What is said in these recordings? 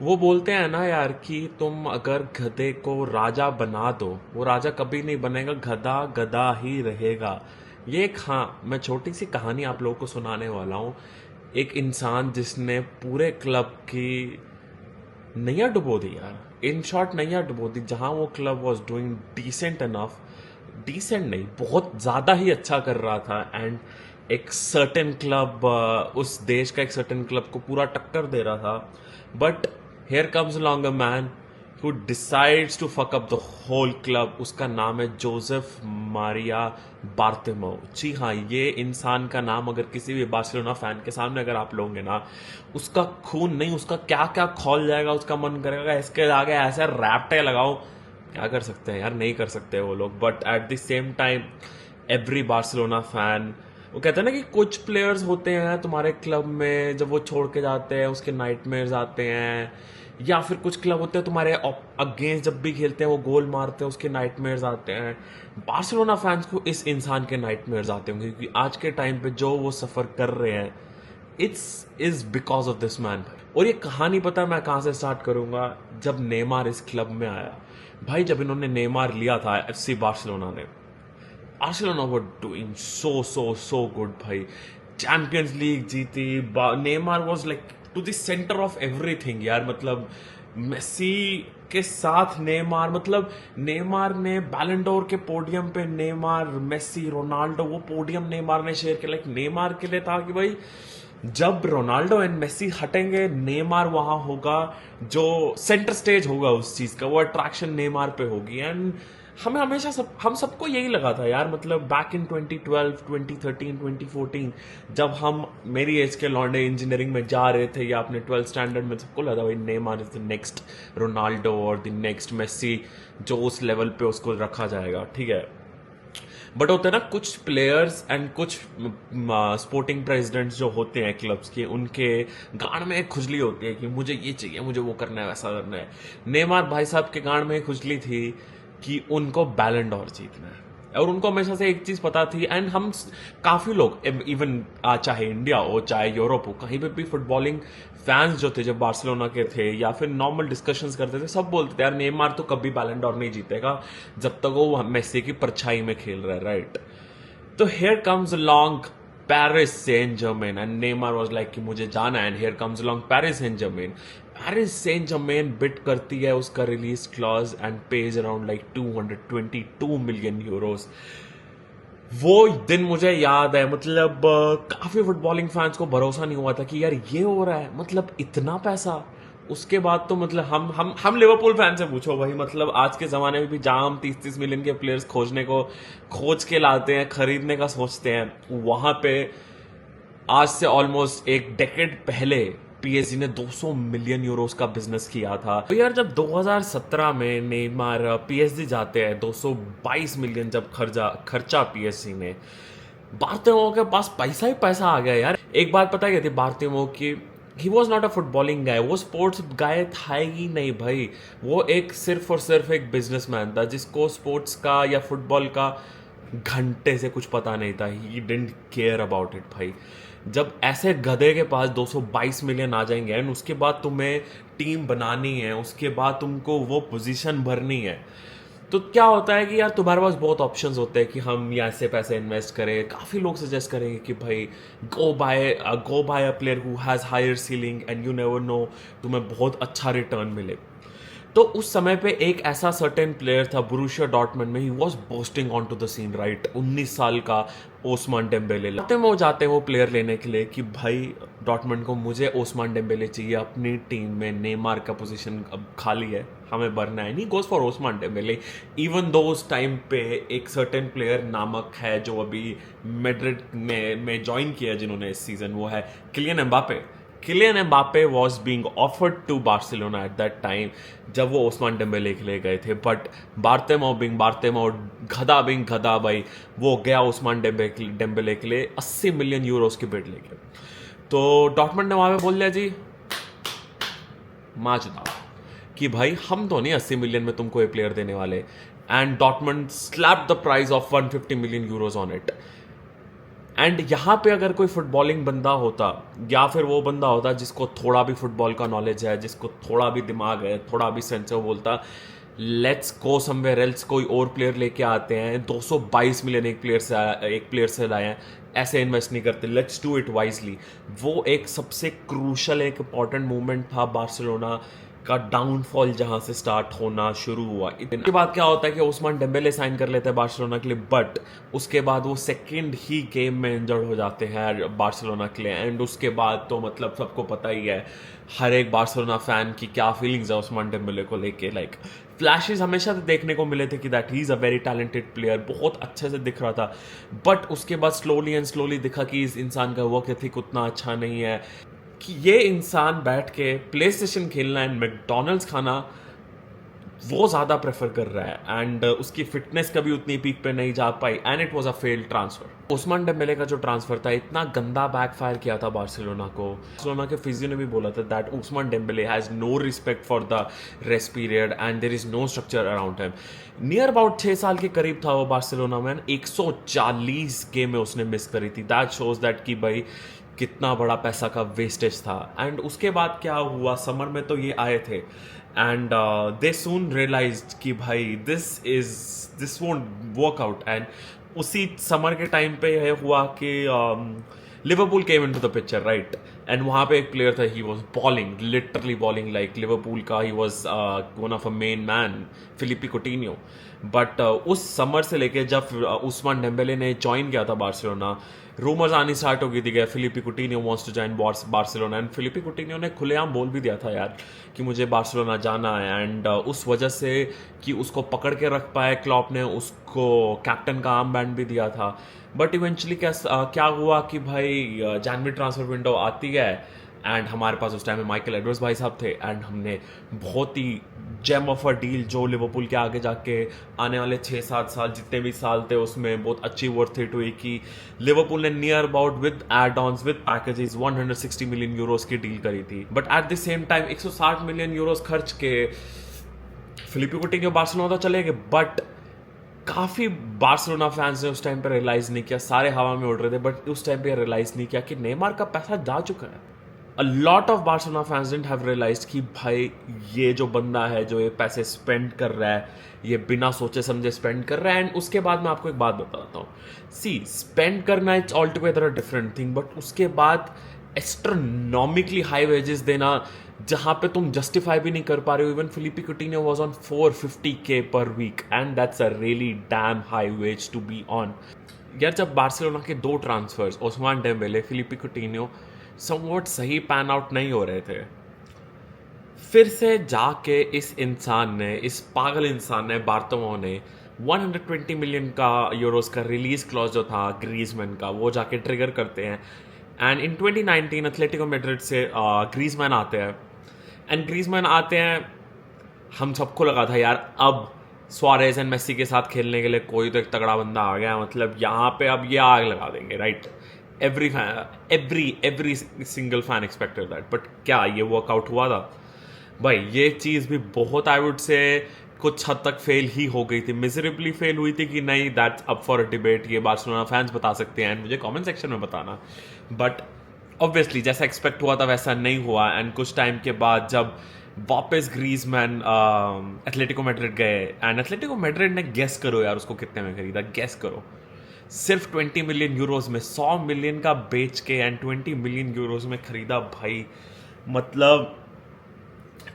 वो बोलते हैं ना यार कि तुम अगर गधे को राजा बना दो, वो राजा कभी नहीं बनेगा, गधा गधा ही रहेगा। ये एक, हाँ, मैं छोटी सी कहानी आप लोगों को सुनाने वाला हूँ। एक इंसान जिसने पूरे क्लब की नैया डुबो दी यार, इन शॉर्ट नैया डुबो दी। जहां वो club was doing decent enough, decent नहीं, बहुत ज़्यादा ही अच्छा कर रहा था। एंड एक सर्टेन क्लब, उस देश का एक सर्टेन क्लब को पूरा टक्कर दे रहा था। But here comes along a man who decides to fuck up the whole club। उसका नाम है जोसेफ मारिया बार्तेमो। जी हाँ, ये इंसान का नाम अगर किसी भी बार्सिलोना फैन के सामने अगर आप लोगे ना, उसका खून नहीं, उसका क्या क्या खौल जाएगा। उसका मन करेगा इसके आगे ऐसे रैप्टे लगाओ। क्या कर सकते हैं यार, नहीं कर सकते वो लोग। But at the same time every Barcelona fan, वो कहते हैं ना कि कुछ प्लेयर्स होते हैं तुम्हारे क्लब में, जब वो छोड़ के जाते हैं उसके नाइटमेयर्स आते हैं। या फिर कुछ क्लब होते हैं तुम्हारे अगेंस्ट, जब भी खेलते हैं वो गोल मारते हैं, उसके नाइटमेयर्स आते हैं। बार्सिलोना फैंस को इस इंसान के नाइटमेयर्स आते होंगे, क्योंकि आज के टाइम पे जो वो सफ़र कर रहे हैं, it's is because of this man. और ये कहानी पता है मैं कहाँ से स्टार्ट करूंगा? जब नेमार इस क्लब में आया भाई, जब इन्होंने नेमार लिया था एफसी बार्सिलोना ने, Barcelona were doing so so so good भाई। चैंपियंस लीग जीती, Neymar was like to the centre of everything यार। मतलब मेसी के साथ नेमार, मतलब नेमार ने बैलेंडोर के पोडियम पे नेमार, मेसी, रोनाल्डो, वो पोडियम नेमार ने शेयर किया। लाइक नेमार के लिए था कि भाई जब रोनाल्डो एंड मेसी हटेंगे, नेमार वहां होगा, जो सेंटर स्टेज होगा उस चीज का, वो अट्रैक्शन नेमार पे होगी। एंड हमें हमेशा हम सबको यही लगा था यार। मतलब बैक इन 2012, 2013, 2014, जब हम, मेरी एज के लौंडे इंजीनियरिंग में जा रहे थे या अपने 12th स्टैंडर्ड में, सबको लगा भाई Neymar is the next Ronaldo और द नेक्स्ट मेसी, जो उस लेवल पे उसको रखा जाएगा, ठीक है। बट होते हैं ना कुछ प्लेयर्स एंड कुछ स्पोर्टिंग प्रेसिडेंट्स जो होते हैं क्लब्स के, उनके गांड में एक खुजली होती है कि मुझे ये चाहिए, मुझे वो करना है, वैसा करना है। नेमार भाई साहब के गांड में एक खुजली थी कि उनको बैलन डॉर जीतना है। और उनको हमेशा से एक चीज पता थी। एंड हम काफी लोग, इवन चाहे इंडिया हो चाहे यूरोप हो, कहीं पे भी फुटबॉलिंग फैंस जो थे, जब बार्सिलोना के थे या फिर नॉर्मल डिस्कशंस करते थे, सब बोलते थे यार नेमार तो कभी बैलन डॉर नहीं जीतेगा जब तक वो मेसी की परछाई में खेल रहा है, राइट? तो here comes along Paris Saint Germain and Neymar was like कि मुझे जाना है। And here comes along Paris Saint Germain. Paris Saint Germain bid करती है उसका release clause and pays around like 222 million euros. वो दिन मुझे याद है। मतलब काफी फुटबॉलिंग फैंस को भरोसा नहीं हुआ था कि यार ये हो रहा है, मतलब इतना पैसा। उसके बाद तो मतलब हम लिवरपूल फैन से पूछो भाई, मतलब आज के जमाने में भी जहां हम 30-30 मिलियन के प्लेयर्स खोज के लाते हैं, खरीदने का सोचते हैं, वहां पे आज से ऑलमोस्ट एक डेकेड पहले पीएसजी ने 200 मिलियन यूरोस का बिजनेस किया था। तो यार जब 2017 में नेमार पीएसजी जाते हैं, 222 मिलियन जब खर्चा पीएसजी ने, बार्तेमो के पास पैसा ही पैसा आ गया यार। एक बात पता है क्या थी बार्तेमो की? He was not a footballing guy, वो स्पोर्ट्स गाय था ही नहीं भाई। वो एक सिर्फ और सिर्फ एक बिजनेसमैन था जिसको स्पोर्ट्स का या फुटबॉल का घंटे से कुछ पता नहीं था। He didn't care about it भाई। जब ऐसे गधे के पास 222 मिलियन आ जाएंगे एंड उसके बाद तुम्हें टीम बनानी है, उसके बाद तुमको वो पोजीशन भरनी है, तो क्या होता है कि यार तुम्हारे पास बहुत ऑप्शंस होते हैं कि हम यहाँ से पैसे इन्वेस्ट करें। काफ़ी लोग सजेस्ट करेंगे कि भाई go by a player who has higher ceiling and you never know, तुम्हें बहुत अच्छा रिटर्न मिले। तो उस समय पे एक ऐसा सर्टेन प्लेयर था बोरुसिया डॉर्टमंड में, he was bursting on to the scene, right? 19 साल का ओस्मान डेम्बेले। जाते हैं वो प्लेयर लेने के लिए कि भाई डॉर्टमंड को, मुझे ओस्मान डेम्बेले चाहिए अपनी टीम में, नेमार का पोजीशन अब खाली है, हमें भरना है। नहीं, goes for Ousmane Dembele. Even though उस टाइम पे एक सर्टेन प्लेयर नामक है जो अभी मैड्रिड में ज्वाइन किया जिन्होंने इस सीजन, वो है Kylian Mbappe. Kylian Mbappe was being offered to Barcelona at that time, जब वो ओस्मान डेम्बेले के लिए गए थे। बट बार्तेमो गधा बिंग गधा भाई, वो गया ओस्मान डेम्बेले के लिए 80 मिलियन यूरोस की बिड लेके। तो डॉर्टमंड ने वहां पे बोल दिया जी माँ चुनाव कि भाई हम तो नहीं 80 मिलियन में तुमको ये प्लेयर देने वाले। And Dortmund slap the price of 150 million euros on it. And यहाँ पे अगर कोई फुटबॉलिंग बंदा होता, या फिर वो बंदा होता जिसको थोड़ा भी फुटबॉल का नॉलेज है, जिसको थोड़ा भी दिमाग है, थोड़ा भी सेंस है, वो बोलता लेट्स गो समवेयर एल्स, कोई और प्लेयर लेके आते हैं, 222 मिलियन एक प्लेयर से लाए हैं, ऐसे इन्वेस्ट नहीं करते, लेट्स डू इट वाइजली। वो एक सबसे क्रूशल एक इंपॉर्टेंट मूवमेंट था बार्सिलोना का डाउनफॉल जहां से स्टार्ट होना शुरू हुआ। इसके बाद क्या होता है कि ओस्मान डेम्बेले साइन कर लेते हैं बार्सिलोना के लिए, बट उसके बाद वो सेकंड ही गेम में इंजर्ड हो जाते हैं बार्सिलोना के लिए। एंड उसके बाद तो मतलब सबको पता ही है हर एक बार्सिलोना फैन की क्या फीलिंग्स है ओस्मान डेम्बेले को लेके। लाइक फ्लैशेस हमेशा से देखने को मिले थे कि that he is a very talented player, बहुत अच्छे से दिख रहा था, बट उसके बाद स्लोली एंड स्लोली दिखा कि इस इंसान का वर्क एथिक उतना अच्छा नहीं है, कि ये इंसान बैठ के प्ले स्टेशन खेलना एंड मैकडोनल्ड्स खाना वो ज़्यादा प्रेफर कर रहा है। एंड उसकी फिटनेस कभी उतनी पीक पे नहीं जा पाई, and it was a failed transfer. Ousmane Dembele का जो ट्रांसफर था इतना गंदा बैकफायर किया था बार्सिलोना को। बार्सिलोना के फिजियो ने भी बोला था that Ousmane Dembele has no respect for the rest period and there is no structure around him. Near about 6 साल के करीब था वो बार्सिलोना में, 140 गेमें उसने मिस करी थी। दैट शोज दैट कि भाई कितना बड़ा पैसा का वेस्टेज था। एंड उसके बाद क्या हुआ, समर में तो ये आए थे, एंड दे सून रियलाइज्ड कि भाई this won't work out. And उसी समर के टाइम पे यह हुआ कि Liverpool came into the picture, right. And वहाँ पे एक प्लेयर था, he was balling, literally balling like Liverpool का, he was one of a main man, Philippe Coutinho. But उस समर से लेके जब उस्मान डेम्बेले ने ज्वाइन किया था बार्सिलोना, रूमर्स आनी स्टार्ट हो गई थी Philippe Coutinho wants to join Barcelona. And Philippe Coutinho ने खुलेआम बोल भी दिया था यार कि मुझे बार्सिलोना जाना है। एंड उस वजह से कि उसको पकड़ के रख पाए क्लॉप ने उसको कैप्टन का आर्म बैंड भी दिया था। बट इवेंचुअली क्या हुआ कि भाई जनवरी ट्रांसफर विंडो आती है, एंड हमारे पास उस टाइम में माइकल एडवर्ड्स भाई साहब थे, एंड हमने बहुत ही जेम ऑफ अ डील जो लिवरपूल के आगे जाके आने वाले 6-7 साल जितने भी साल थे उसमें बहुत अच्छी वर्थ इट हुई कि लिवरपूल ने near about with add ons with packages 160 million euros की डील करी थी। But at the same time 160 million euros खर्च के फिलिपी कुटिन्यो बार्सिलोना तो चले गए, बट काफ़ी बार्सिलोना फैंस ने उस टाइम पर रियलाइज़ नहीं किया, सारे हवा में उड़ रहे थे, बट उस टाइम पे रियलाइज़ नहीं किया कि नेमार का पैसा जा चुका है। A lot of Barcelona fans didn't have realized कि भाई ये जो बंदा है जो ये पैसे स्पेंड कर रहा है, ये बिना सोचे समझे स्पेंड कर रहा है। एंड उसके बाद मैं आपको एक बात बताता हूँ, सी स्पेंड करना it's all together a different thing, but उसके बाद एस्ट्रोनॉमिकली हाई वेजेस देना जहाँ पे तुम जस्टिफाई भी नहीं कर पा रहे हो। Even Philippe Coutinho was on 450K per week, and that's a really damn high wage to be on. यार जब बार्सिलोना के 2 transfers Ousmane Dembele, Philippe Coutinho somewhat सही पैन आउट नहीं हो रहे थे, फिर से जाके इस इंसान ने, इस पागल इंसान ने, बार्टोमो ने 120 मिलियन का यूरोस का रिलीज क्लॉज जो था ग्रीजमैन का, वो जाके ट्रिगर करते हैं। एंड इन 2019 एथलेटिको मैड्रिड से ग्रीजमैन आते हैं, एंड ग्रीजमैन आते हैं, हम सबको लगा था यार अब सुआरेज एंड मेसी के साथ खेलने के लिए कोई तो एक तगड़ा बंदा आ गया, मतलब यहाँ पे अब ये आग लगा देंगे, right. every single fan expected that, but क्या ये वर्कआउट हुआ था? भाई ये चीज़ भी बहुत आई वुड से कुछ हद तक फेल ही हो गई थी, मिजरेबली फेल हुई थी कि नहीं, that's up for a debate, ये बार्सिलोना फैंस बता सकते हैं एंड मुझे कमेंट सेक्शन में बताना। बट ऑब्वियसली जैसा एक्सपेक्ट हुआ था वैसा नहीं हुआ, एंड कुछ टाइम के बाद जब वापस ग्रीजमैन एथलेटिको मैड्रिड गए, एंड एथलेटिको मैड्रिड ने गेस करो यार उसको कितने में खरीदा, गेस करो, सिर्फ 20 मिलियन यूरोस में, 100 मिलियन का बेच के एंड 20 मिलियन यूरोस में खरीदा भाई। मतलब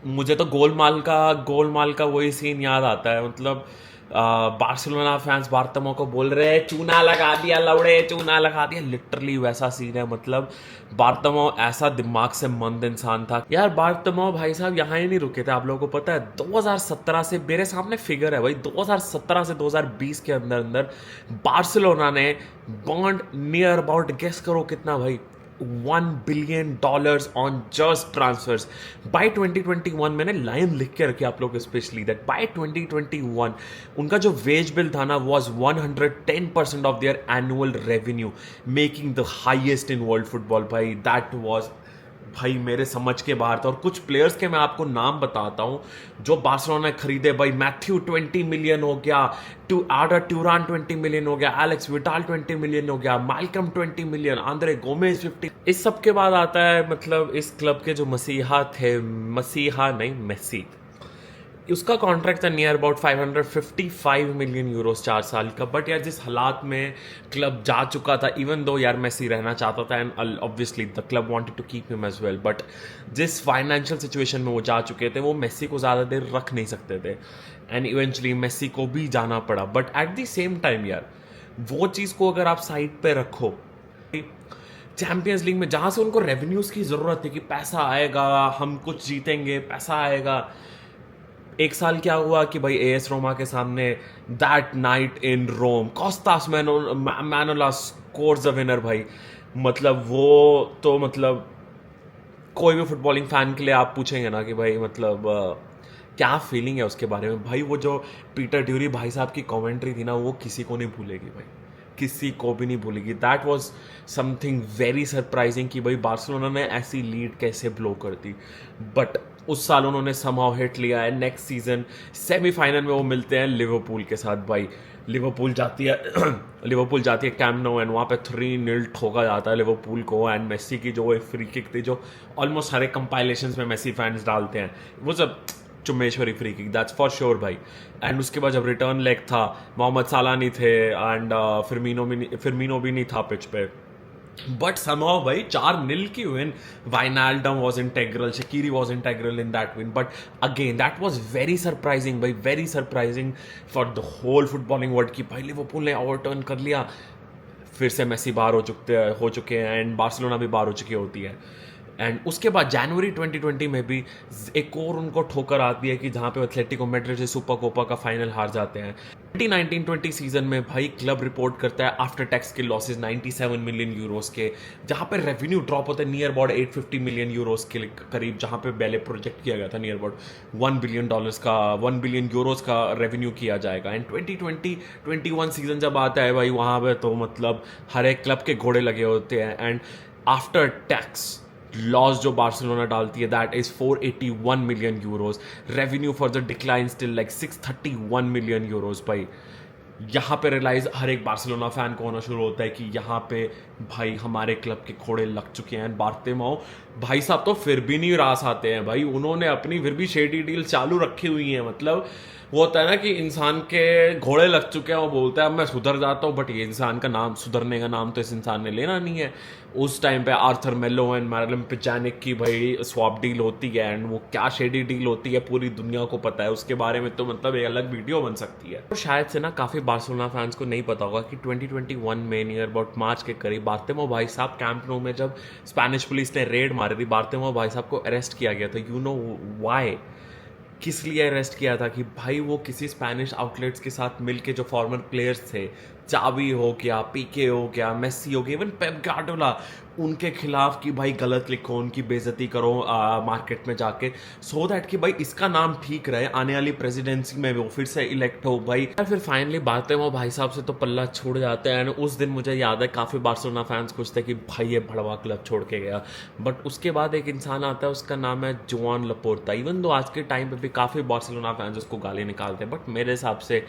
मुझे तो गोलमाल का वही सीन याद आता है, मतलब बार्सिलोना फैंस बार्टोमो को बोल रहे हैं चूना लगा दिया लौड़े, चूना लगा दिया, लिटरली वैसा सीन है। मतलब बार्टोमो ऐसा दिमाग से मंद इंसान था यार। बार्टोमो भाई साहब यहाँ ही नहीं रुके थे, आप लोगों को पता है 2017 से, मेरे सामने फिगर है भाई, 2017 से 2020 के अंदर अंदर बार्सिलोना ने बॉन्ड नियर अबाउट, गेस करो कितना भाई, $1 billion on just transfers by 2021। मैंने लाइन लिख के रखी आप लोग स्पेशली दैट बाय 2021 उनका जो वेज बिल था ना was 110% of their annual revenue, making the highest in world football भाई। दैट वॉज भाई मेरे समझ के बाहर था। और कुछ प्लेयर्स के मैं आपको नाम बताता हूं जो बार्सिलोना ने खरीदे भाई। मैथ्यू 20 मिलियन हो गया, आर्डा ट्यूरान 20 मिलियन हो गया, एलेक्स विटाल 20 मिलियन हो गया, माइकम 20 मिलियन, आंद्रे गोमेज 50। इस सब के बाद आता है मतलब इस क्लब के जो मसीहा थे, मसीहा नहीं मेसी, उसका कॉन्ट्रैक्ट था नियर अबाउट 555 मिलियन यूरोस 4 साल का। बट यार जिस हालात में क्लब जा चुका था, इवन दो यार मेसी रहना चाहता था and obviously the club wanted to keep him as well, but जिस फाइनेंशियल सिचुएशन में वो जा चुके थे वो मेसी को ज़्यादा देर रख नहीं सकते थे एंड इवेंचुअली मेसी को भी जाना पड़ा। But at the same time यार वो चीज़ को अगर आप साइड पे रखो, चैंपियंस लीग में जहाँ से उनको रेवेन्यूज़ की ज़रूरत है कि पैसा आएगा, हम कुछ जीतेंगे, पैसा आएगा। एक साल क्या हुआ कि भाई एएस रोमा के सामने that night in Rome Kostas Manolas scores the winner भाई। मतलब वो तो मतलब कोई भी फुटबॉलिंग फैन के लिए आप पूछेंगे ना कि भाई मतलब क्या फीलिंग है उसके बारे में, भाई वो जो पीटर ड्यूरी भाई साहब की कमेंट्री थी ना वो किसी को नहीं भूलेगी भाई, किसी को भी नहीं भूलेगी। That was something very surprising कि भाई बार्सिलोना ने ऐसी लीड कैसे ब्लो कर दी। बट उस साल उन्होंने समहाउ हिट लिया है। नेक्स्ट सीजन सेमीफाइनल में वो मिलते हैं लिवरपूल के साथ भाई। लिवरपूल जाती है लिवरपूल जाती है कैम्प नो एंड वहाँ पे 3-0 ठोका जाता है लिवरपूल को। एंड मेसी की जो फ्री किक थी जो ऑलमोस्ट हर एक कंपाइलेशंस में मेसी फैंस डालते हैं, वो सब चुम्बेश्वरी free kick, that's for sure भाई। एंड उसके बाद जब रिटर्न लेग था, मोहम्मद साला नहीं थे एंड फिरमीनो भी नहीं था पिच पे, बट somehow भाई 4-0 की विन, Wijnaldum was integral, Shaqiri was integral in that win. But again that was very surprising भाई, very surprising for the whole footballing world की भाई लिवरपूल ने ओवरटर्न कर लिया। फिर से मेसी बाहर हो चुके हैं एंड बार्सिलोना भी बाहर हो चुकी होती है। एंड उसके बाद जनवरी 2020 में भी एक और उनको ठोकर आती है कि जहाँ पे एथलेटिको मैड्रिड से सुपर कोपा का फाइनल हार जाते हैं। 2019-20 सीजन में भाई क्लब रिपोर्ट करता है आफ्टर टैक्स के लॉसेस 97 मिलियन यूरोस के, जहाँ पे रेवेन्यू ड्रॉप होता है नियर अबाउट 850 मिलियन यूरोस के करीब, जहाँ पे पहले प्रोजेक्ट किया गया था नियर अबाउट $1 बिलियन यूरोस का रेवेन्यू किया जाएगा। एंड 2020-21 सीजन जब आता है भाई वहाँ पे तो मतलब हर एक क्लब के घोड़े लगे होते हैं। एंड आफ्टर टैक्स लॉस जो बार्सिलोना डालती है that is 481 million Euros, revenue for the decline still like 631 million Euros भाई। यहाँ पे रियलाइज हर एक बार्सिलोना फैन को होना शुरू होता है कि यहाँ पे भाई हमारे क्लब के घोड़े लग चुके हैं। बार्तेमाओ भाई साहब तो फिर भी नहीं रास आते हैं भाई, उन्होंने अपनी फिर भी शेडी डील चालू रखी हुई है। मतलब वो होता है ना कि इंसान के घोड़े लग चुके हैं, वो बोलता है अब मैं सुधर जाता हूँ, बट ये इंसान का नाम, सुधरने का नाम तो इस इंसान ने लेना नहीं है। उस टाइम पे आर्थर मेलो एंड मैरलम पिजानिक की भाई स्वैप डील होती है एंड वो क्या शेडी डील होती है पूरी दुनिया को पता है, उसके बारे में तो मतलब एक अलग वीडियो बन सकती है। तो शायद से ना काफ़ी बार्सिलोना फैंस को नहीं पता होगा कि 2021 में नियर अबाउट मार्च के करीब बार्तेमो भाई साहब कैंप नो में जब स्पेनिश पुलिस ने रेड मारी थी, बार्तेमो भाई साहब को अरेस्ट किया गया था। यू नो वाई, किस लिए अरेस्ट किया था कि भाई वो किसी स्पेनिश आउटलेट्स के साथ मिलके जो फॉर्मर प्लेयर्स थे, चावी हो गया, पीके हो गया, मेसी हो गया, इवन पेप गार्डियोला, उनके खिलाफ कि भाई गलत लिखो, उनकी बेइज्जती करो मार्केट में जाके, सो दैट कि भाई इसका नाम ठीक रहे, आने वाली प्रेसिडेंसी में वो फिर से इलेक्ट हो भाई। फिर फाइनली बातें वो भाई साहब से तो पल्ला छूट जाते हैं। उस दिन मुझे याद है काफ़ी बार्सिलोना फैंस कुछ थे कि भाई ये भड़वा क्लब छोड़ के गया। बट उसके बाद एक इंसान आता है, उसका नाम है जोआन लपोर्ता। इवन दो आज के टाइम पे भी काफ़ी बार्सिलोना फैंस उसको गाली निकालते हैं, बट मेरे हिसाब से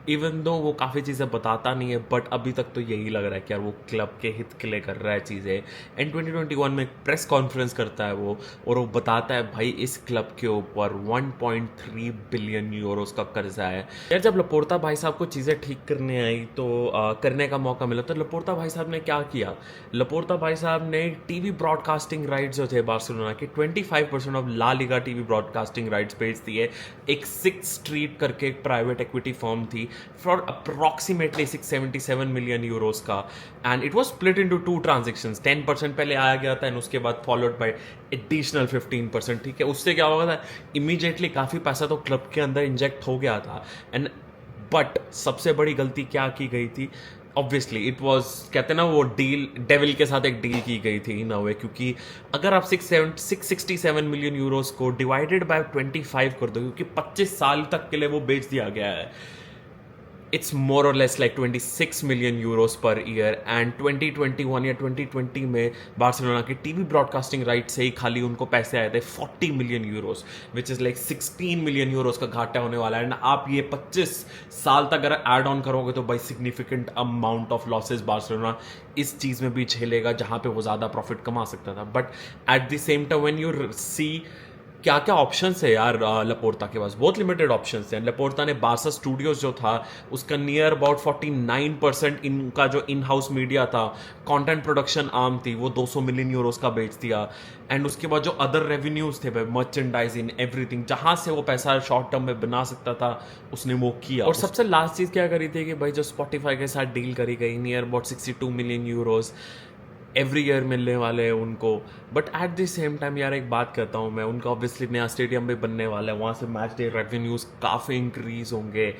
इवन दो वो काफ़ी चीज़ें बताता नहीं है, बट अभी तक तो यही लग रहा है कि यार वो क्लब के हित के लिए कर रहा है चीज़ें। एंड 2021 में प्रेस कॉन्फ्रेंस करता है वो, और वो बताता है भाई इस क्लब के ऊपर 1.3 बिलियन यूरोस का कर्जा है। यार जब लपोर्ता भाई साहब को चीज़ें ठीक करने आई तो करने का मौका मिला, तो लपोर्ता भाई साहब ने क्या किया? लपोर्ता भाई साहब ने टीवी ब्रॉडकास्टिंग राइट्स जो थे बार्सिलोना के 25% of La Liga TV broadcasting rights बेच दिए एक 6th स्ट्रीट करके एक प्राइवेट इक्विटी फर्म थी फॉर अप्रॉक्सीमेटली 677 मिलियन यूरोस का। And it was split into 2 transactions, 10% पहले आया गया था एंड उसके बाद फॉलोड बाय एडिशनल 15%। ठीक है, उससे क्या होगा था, इमीडिएटली काफ़ी पैसा तो क्लब के अंदर इंजेक्ट हो गया था। एंड बट सबसे बड़ी गलती क्या की गई थी? ऑब्वियसली इट वॉज, कहते हैं ना वो डील, डेविल के साथ एक डील की गई थी इन अ वे, क्योंकि अगर आप 667 मिलियन यूरोस को डिवाइडेड बाय 25 कर दो, क्योंकि 25 साल तक के लिए वो बेच दिया गया है, it's more or less like 26 million euros per year and 2021 या 2020 में बार्सिलोना की टीवी ब्रॉडकास्टिंग राइट से ही खाली उनको पैसे आए थे 40 million Euros which is like 16 million euros का घाटा होने वाला है एंड आप ये 25 साल तक अगर ऐड ऑन करोगे तो भाई significant amount of losses Barcelona इस चीज़ में भी झेलेगा जहाँ पे वो ज़्यादा प्रॉफिट कमा सकता था but at the same time when you see क्या क्या ऑप्शंस है यार लपोर्ता के पास बहुत लिमिटेड ऑप्शंस हैं लपोर्ता ने बारसा स्टूडियोज जो था उसका नियर अबाउट 49% इनका जो इन हाउस मीडिया था कंटेंट प्रोडक्शन आर्म थी वो 200 मिलियन यूरोस का बेच दिया एंड उसके बाद जो अदर रेवेन्यूज थे भाई मर्चेंडाइजिंग एवरीथिंग जहां से वो पैसा शॉर्ट टर्म में बना सकता था उसने वो किया और सबसे लास्ट चीज़ क्या करी थी कि भाई जो स्पॉटिफाई के साथ डील करी गई near about 62 million Euros every year मिलने वाले हैं उनको but at the same time यार एक बात कहता हूँ मैं उनका ऑब्वियसली नया स्टेडियम भी बनने वाला है वहाँ से मैच डे रेवेन्यूज़ काफ़ी इंक्रीज होंगे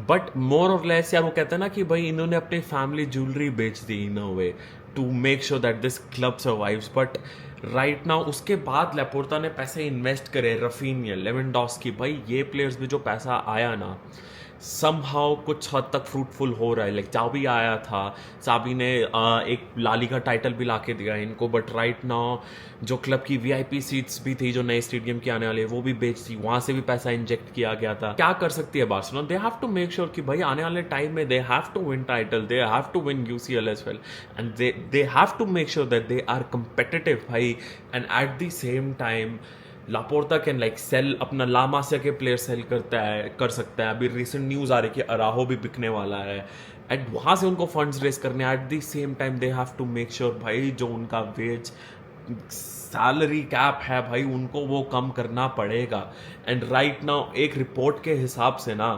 बट मोर और लेस यार वो कहते हैं ना कि भाई इन्होंने अपनी फैमिली ज्वेलरी बेच दी in a way to make sure that this club survives but right now उसके बाद लेपोर्ता ने पैसे इन्वेस्ट करे रफीनिया लेवेंडोस्की भाई ये प्लेयर्स में जो पैसा आया ना समहाउ कुछ हद तक फ्रूटफुल हो रहा है लाइक चाबी आया था चाबी ने एक लालीगा टाइटल भी लाके दिया इनको बट राइट नाउ जो क्लब की वीआईपी सीट्स भी थी जो नए स्टेडियम की आने वाली है वो भी बेच थी वहां से भी पैसा इंजेक्ट किया गया था क्या कर सकती है Barcelona they have to make sure कि भाई आने वाले टाइम में they have to win title they have to win UCL as well and they have to make sure that they are competitive भाई and at the same time Laporta can like sell अपना La Masia के player cell कर सकता है अभी recent news आ रही है कि अराहो भी बिकने वाला है एंड वहाँ से उनको फंड्स रेस करने at the same time they have to make sure भाई जो उनका वेज सैलरी कैप है भाई उनको वो कम करना पड़ेगा एंड राइट नाउ एक रिपोर्ट के हिसाब से ना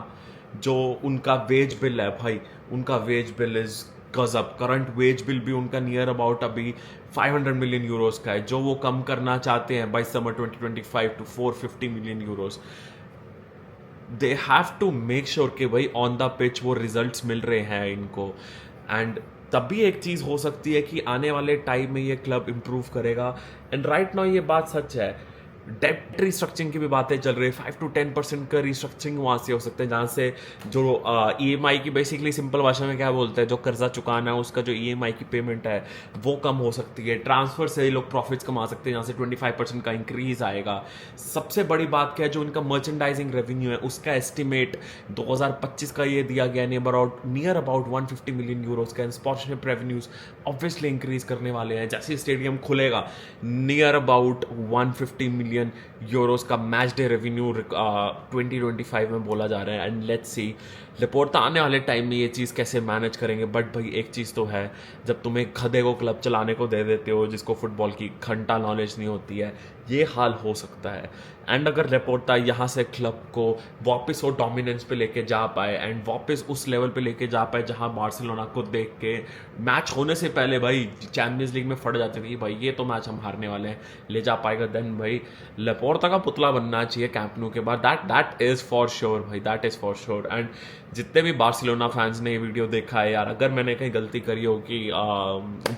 जो उनका वेज बिल है भाई उनका वेज बिल इज गजब करंट वेज बिल भी उनका नियर अबाउट अभी 500 मिलियन यूरोस का है जो वो कम करना चाहते हैं by summer 2025 to 450 million euros they have to make sure कि भाई ऑन द पिच वो रिजल्ट्स मिल रहे हैं इनको एंड तभी एक चीज़ हो सकती है कि आने वाले टाइम में ये क्लब इंप्रूव करेगा एंड राइट नाउ ये बात सच है डेप्ट रिस्ट्रक्चरिंग की भी बातें चल रही है 5 to 10% का रिस्ट्रक्चरिंग वहाँ से हो सकता है जहाँ से जो ईएमआई की बेसिकली सिंपल भाषा में क्या बोलते हैं जो कर्जा चुकाना है उसका जो ईएमआई की पेमेंट है वो कम हो सकती है ट्रांसफर से ही लोग प्रॉफिट्स कमा सकते हैं जहाँ से 25% का इंक्रीज आएगा सबसे बड़ी बात क्या है जो उनका मर्चेंडाइजिंग रेवेन्यू है उसका एस्टिमेट 2025 का ये दिया गया नियर अबाउट 150 मिलियन यूरोस का स्पॉन्सरशिप रेवेन्यूज ऑब्वियसली इंक्रीज करने वाले हैं जैसे स्टेडियम खुलेगा नियर अबाउट 150 मिलियन यूरोस का मैच डे रेवेन्यू 2025 में बोला जा रहा है एंड लेट्स सी लेपोर्ता आने वाले टाइम में ये चीज़ कैसे मैनेज करेंगे बट भाई एक चीज़ तो है जब तुम एक गधे को क्लब चलाने को दे देते हो जिसको फुटबॉल की घंटा नॉलेज नहीं होती है ये हाल हो सकता है एंड अगर लेपोर्ता यहाँ से क्लब को वापस वो डोमिनेंस पे लेके जा पाए एंड वापस उस लेवल पे लेके जा पाए जहाँ बार्सिलोना को देख के मैच होने से पहले भाई चैंपियंस लीग में फट जाते थे भाई ये तो मैच हम हारने वाले हैं ले जा पाएगा देन भाई लेपोर्ता का पुतला बनना चाहिए कैंप न्यू के बाद दैट इज़ फॉर श्योर भाई that is for sure and जितने भी बार्सिलोना फैंस ने ये वीडियो देखा है यार अगर मैंने कहीं गलती करी हो कि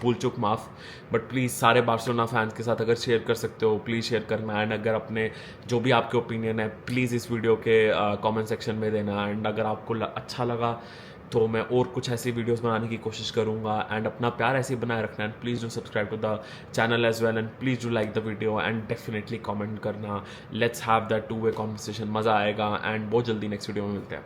भूल चूक माफ़ बट प्लीज़ सारे बार्सिलोना फैंस के साथ अगर शेयर कर सकते हो प्लीज़ शेयर करना एंड अगर अपने जो भी आपके ओपिनियन है प्लीज़ इस वीडियो के कमेंट सेक्शन में देना एंड अगर आपको अच्छा लगा तो मैं और कुछ ऐसी वीडियोस बनाने की कोशिश करूंगा एंड अपना प्यार ऐसे ही बनाए रखना and please do subscribe to the channel as well and please do like the video and definitely comment करना let's have that two way conversation मज़ा आएगा एंड बहुत जल्दी नेक्स्ट वीडियो में मिलते हैं